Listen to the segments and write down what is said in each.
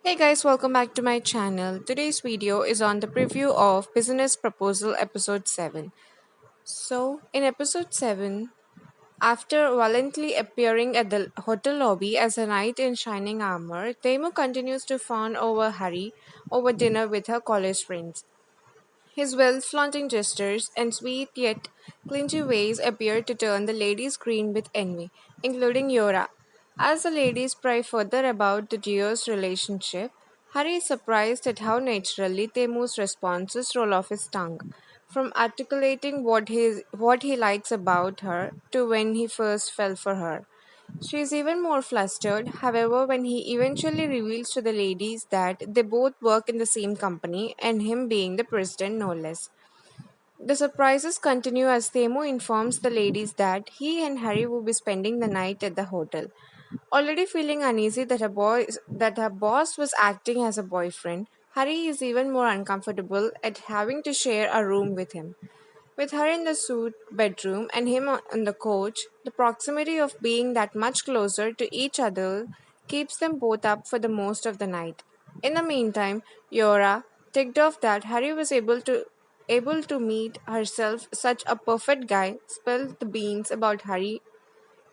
Hey guys, welcome back to my channel. Today's video is on the preview of Business Proposal Episode 7. In episode 7, after valiantly appearing at the hotel lobby as a knight in shining armor, Tae-moo continues to fawn over Hari over dinner with her college friends. His wealth flaunting gestures and sweet yet clingy ways appear to turn the ladies green with envy, including Yora. As the ladies pry further about the duo's relationship, Hari is surprised at how naturally Temu's responses roll off his tongue, from articulating what he likes about her to when he first fell for her. She is even more flustered, however, when he eventually reveals to the ladies that they both work in the same company and him being the president no less. The surprises continue as Themo informs the ladies that he and Harry will be spending the night at the hotel. Already feeling uneasy that her boss was acting as a boyfriend, Harry is even more uncomfortable at having to share a room with him. With her in the suite bedroom and him on the couch, the proximity of being that much closer to each other keeps them both up for the most of the night. In the meantime, Yora, ticked off that Harry was able to meet herself such a perfect guy, spilled the beans about Harry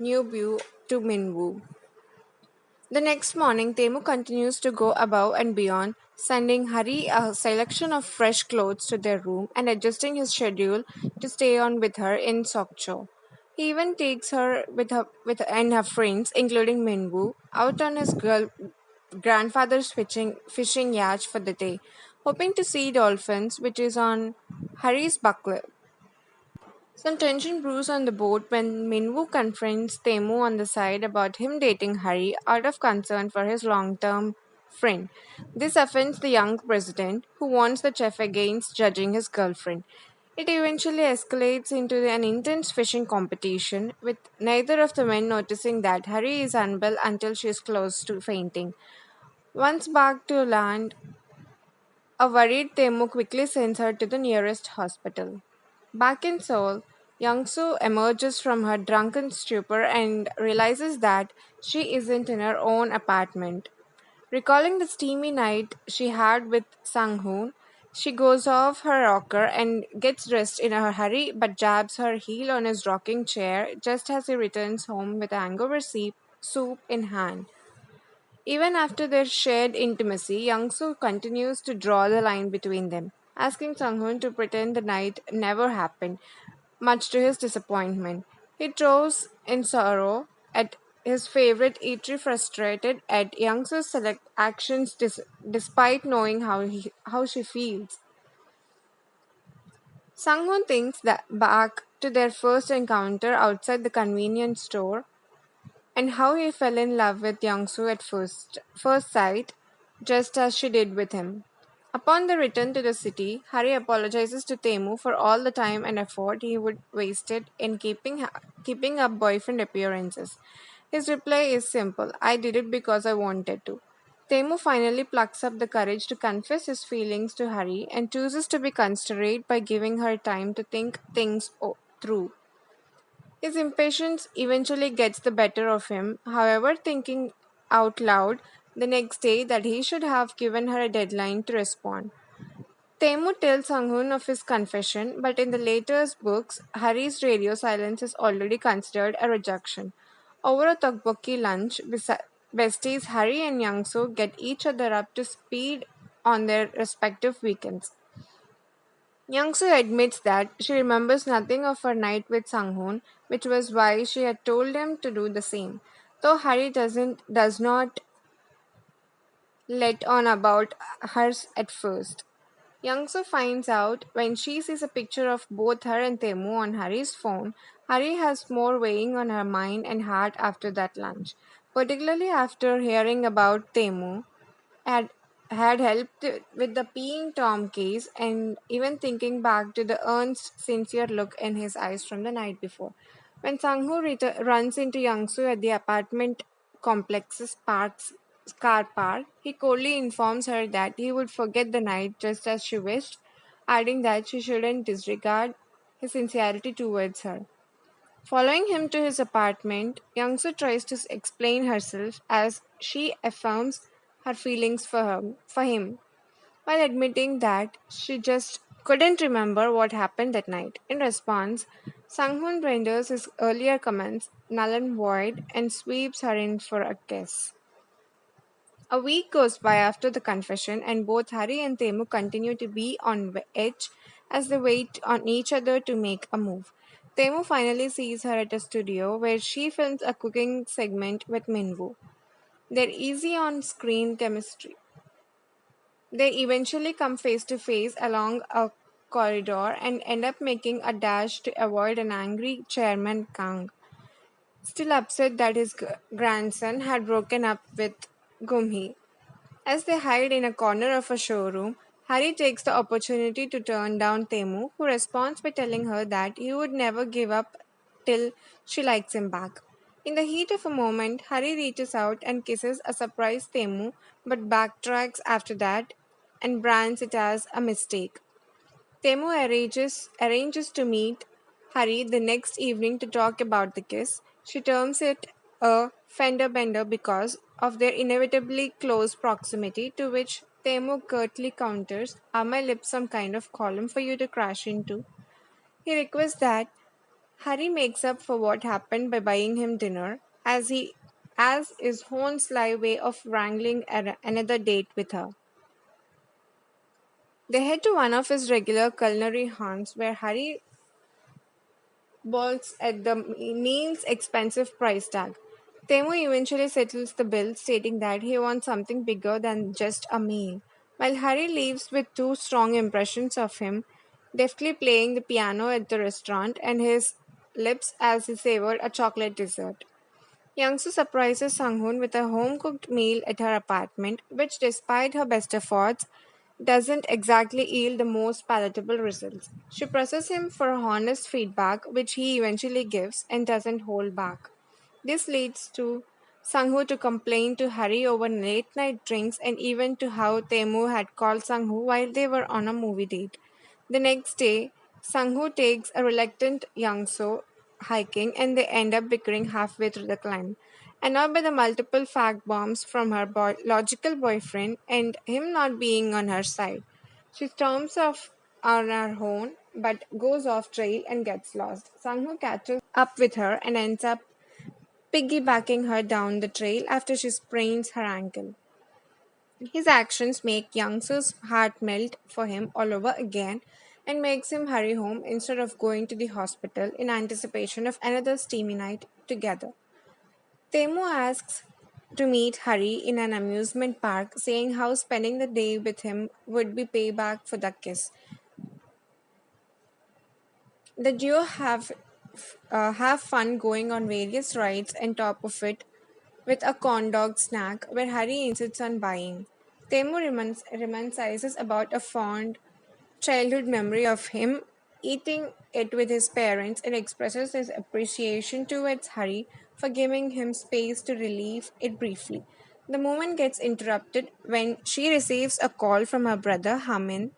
Newbu to Minwoo. The next morning, Temu continues to go above and beyond, sending Hari a selection of fresh clothes to their room and adjusting his schedule to stay on with her in Sokcho. He even takes her and her friends, including Minwoo, out on his grandfather's fishing yacht for the day, hoping to see dolphins, which is on Hari's bucket some tension brews on the boat when Minwoo confronts Tae-moo on the side about him dating Hari out of concern for his long-term friend. This offends the young president, who warns the chef against judging his girlfriend. It eventually escalates into an intense fishing competition, with neither of the men noticing that Hari is unwell until she is close to fainting. Once back to land, a worried Temu quickly sends her to the nearest hospital. Back in Seoul, Young-seo emerges from her drunken stupor and realizes that she isn't in her own apartment. Recalling the steamy night she had with Sang-hoon, she goes off her rocker and gets dressed in a hurry but jabs her heel on his rocking chair just as he returns home with a hangover soup in hand. Even after their shared intimacy, Young-soo continues to draw the line between them, asking Sang-hoon to pretend the night never happened, much to his disappointment. He throws in sorrow at his favorite eatery, frustrated at Young-soo's select actions despite knowing how she feels. Sang-hoon thinks that back to their first encounter outside the convenience store and how he fell in love with Young-soo at first sight, just as she did with him. Upon the return to the city, Hari apologizes to Temu for all the time and effort he would wasted in keeping up boyfriend appearances. His reply is simple: "I did it because I wanted to." Temu finally plucks up the courage to confess his feelings to Hari and chooses to be considerate by giving her time to think things through. His impatience eventually gets the better of him, however, thinking out loud the next day that he should have given her a deadline to respond. Taemoo tells Sanghun of his confession, but in the later's books, Hari's radio silence is already considered a rejection. Over a tteokbokki lunch, besties Hari and Young-soo get each other up to speed on their respective weekends. Young-soo admits that she remembers nothing of her night with Sang-hoon, which was why she had told him to do the same. Though Hari does not let on about hers at first. Young-soo finds out when she sees a picture of both her and Tae-moo on Hari's phone. Hari has more weighing on her mind and heart after that lunch, particularly after hearing about Tae-moo had had helped with the peeing Tom case and even thinking back to the earnest, sincere look in his eyes from the night before. When Sang-hoo runs into Young-soo at the apartment complex's car park, he coldly informs her that he would forget the night just as she wished, adding that she shouldn't disregard his sincerity towards her. Following him to his apartment, Young-soo tries to explain herself as she affirms her feelings for him, while admitting that she just couldn't remember what happened that night. In response, Sang-hoon renders his earlier comments null and void and sweeps her in for a kiss. A week goes by after the confession, and both Hari and Temu continue to be on the edge as they wait on each other to make a move. Temu finally sees her at a studio where she films a cooking segment with Minwoo. Their easy on screen chemistry. They eventually come face to face along a corridor and end up making a dash to avoid an angry Chairman Kang, still upset that his grandson had broken up with Gumhee. As they hide in a corner of a showroom, Hari takes the opportunity to turn down Temu, who responds by telling her that he would never give up till she likes him back. In the heat of a moment, Hari reaches out and kisses a surprised Temu, but backtracks after that and brands it as a mistake. Temu arranges to meet Hari the next evening to talk about the kiss. She terms it a fender bender because of their inevitably close proximity, to which Temu curtly counters, "Are my lips some kind of column for you to crash into?" He requests that Hari makes up for what happened by buying him dinner, as is Hohn's sly way of wrangling another date with her. They head to one of his regular culinary haunts where Hari balks at the meal's expensive price tag. Temu eventually settles the bill, stating that he wants something bigger than just a meal, while Hari leaves with two strong impressions of him, deftly playing the piano at the restaurant and his lips as he savored a chocolate dessert. Young-soo surprises Sang-hoon with a home-cooked meal at her apartment, which, despite her best efforts, doesn't exactly yield the most palatable results. She presses him for honest feedback, which he eventually gives and doesn't hold back. This leads to Sang-hoo to complain to Hari over late-night drinks and even to how Tae-moo had called Sang-hoo while they were on a movie date. The next day, Sang-hoo takes a reluctant Young-seo hiking and they end up bickering halfway through the climb. Annoyed by the multiple fact bombs from her logical boyfriend and him not being on her side, she storms off on her own but goes off trail and gets lost. Sang-hoo catches up with her and ends up piggybacking her down the trail after she sprains her ankle. His actions make Young-soo's heart melt for him all over again and makes him hurry home instead of going to the hospital in anticipation of another steamy night together. Temu asks to meet Hari in an amusement park, saying how spending the day with him would be payback for the kiss. The duo have fun going on various rides and top of it with a corn dog snack where Harry insists on buying. Temu reminisces about a fond childhood memory of him eating it with his parents and expresses his appreciation towards Harry for giving him space to relieve it briefly. The moment gets interrupted when she receives a call from her brother Hamin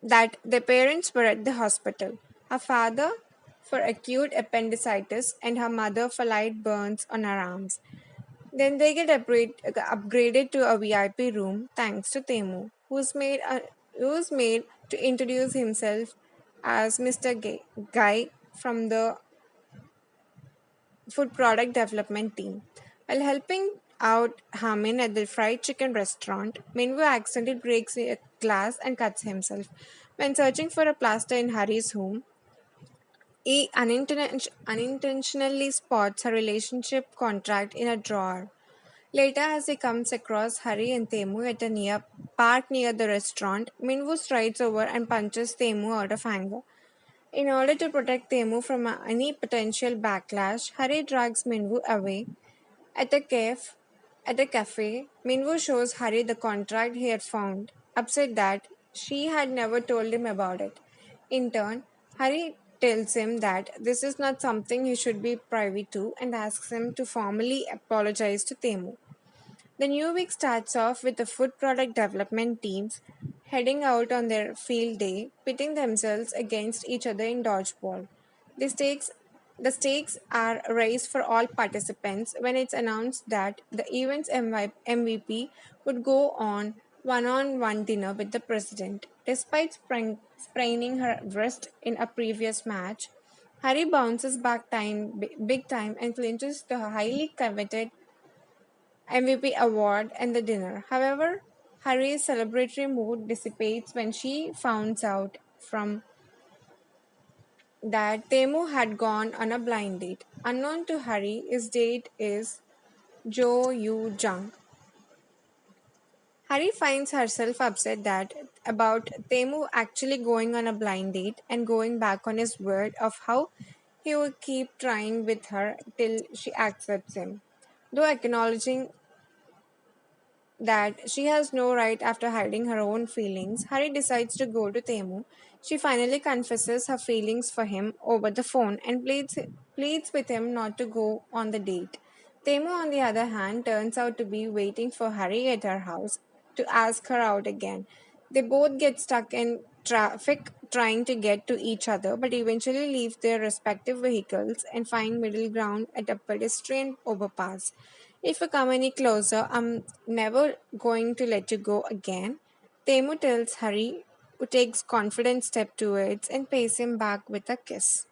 that their parents were at the hospital. Her father for acute appendicitis and her mother for light burns on her arms. Then they get upgraded to a VIP room thanks to Temu, who's made to introduce himself as Mr. Guy from the food product development team. While helping out Hamin at the fried chicken restaurant, Minwoo accidentally breaks a glass and cuts himself. When searching for a plaster in Harry's home, he unintentionally spots a relationship contract in a drawer. Later, as he comes across Hari and Temu at a park near the restaurant, Minwoo strides over and punches Temu out of anger. In order to protect Temu from any potential backlash, Hari drags Minwoo away. At a cafe, Minwoo shows Hari the contract he had found, upset that she had never told him about it. In turn, Hari tells him that this is not something he should be privy to and asks him to formally apologize to Temu. The new week starts off with the food product development teams heading out on their field day, pitting themselves against each other in dodgeball. The stakes The stakes are raised for all participants when it's announced that the event's MVP would go on one dinner with the president. Despite spraining her wrist in a previous match, Harry bounces back big time and clinches the highly coveted MVP award and the dinner. However, Harry's celebratory mood dissipates when she finds out from that Tae-moo had gone on a blind date. Unknown to Harry, his date is Jo Yoo Jung. Harry finds herself upset that about Tae-moo actually going on a blind date and going back on his word of how he would keep trying with her till she accepts him. Though acknowledging that she has no right after hiding her own feelings, Harry decides to go to Temu. She finally confesses her feelings for him over the phone and pleads with him not to go on the date. Temu, on the other hand, turns out to be waiting for Harry at her house to ask her out again. They both get stuck in traffic trying to get to each other, but eventually leave their respective vehicles and find middle ground at a pedestrian overpass. If you come any closer, I'm never going to let you go again. Temu tells Harry, who takes confident step towards and pays him back with a kiss.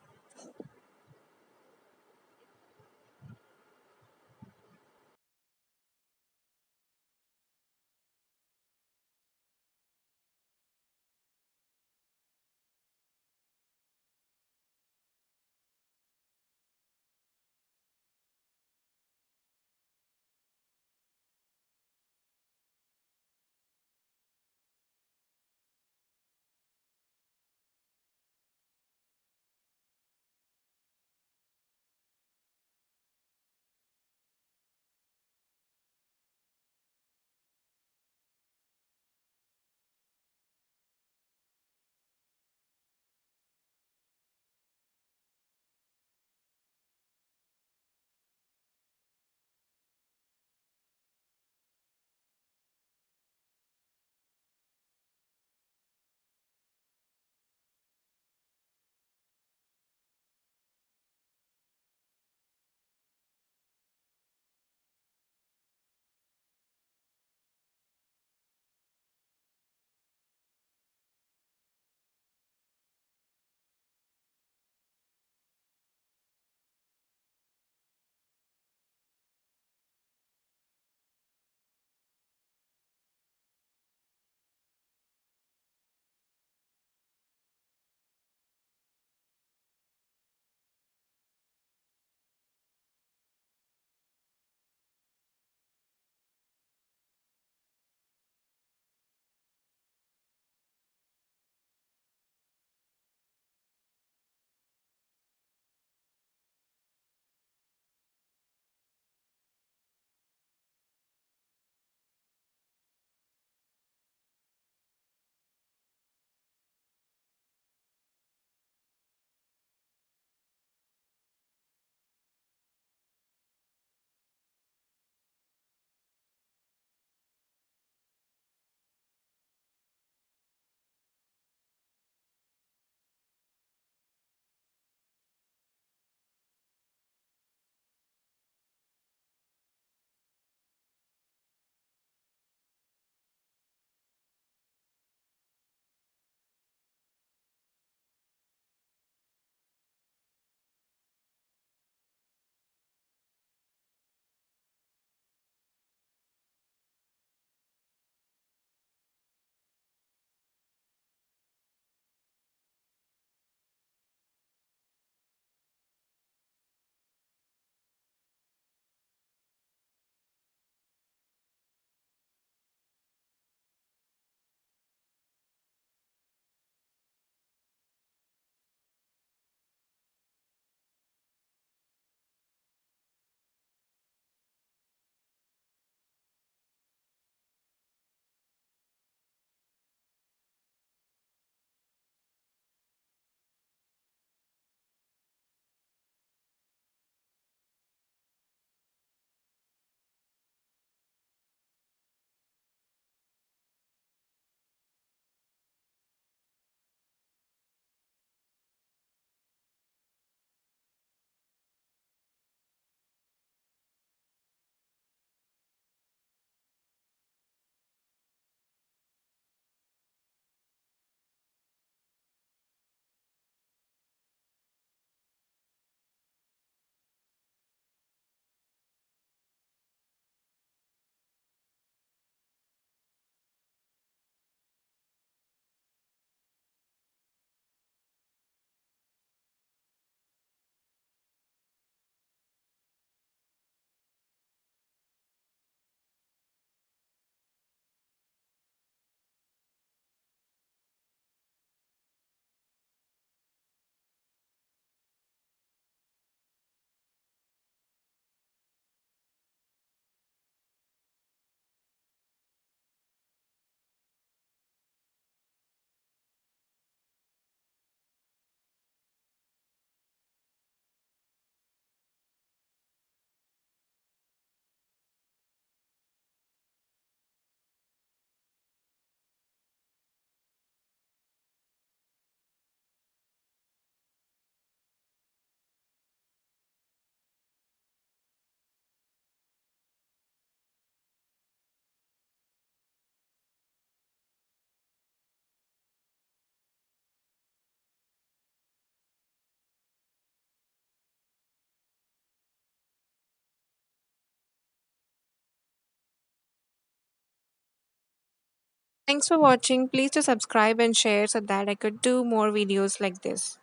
Thanks for watching. Please to subscribe and share so that I could do more videos like this.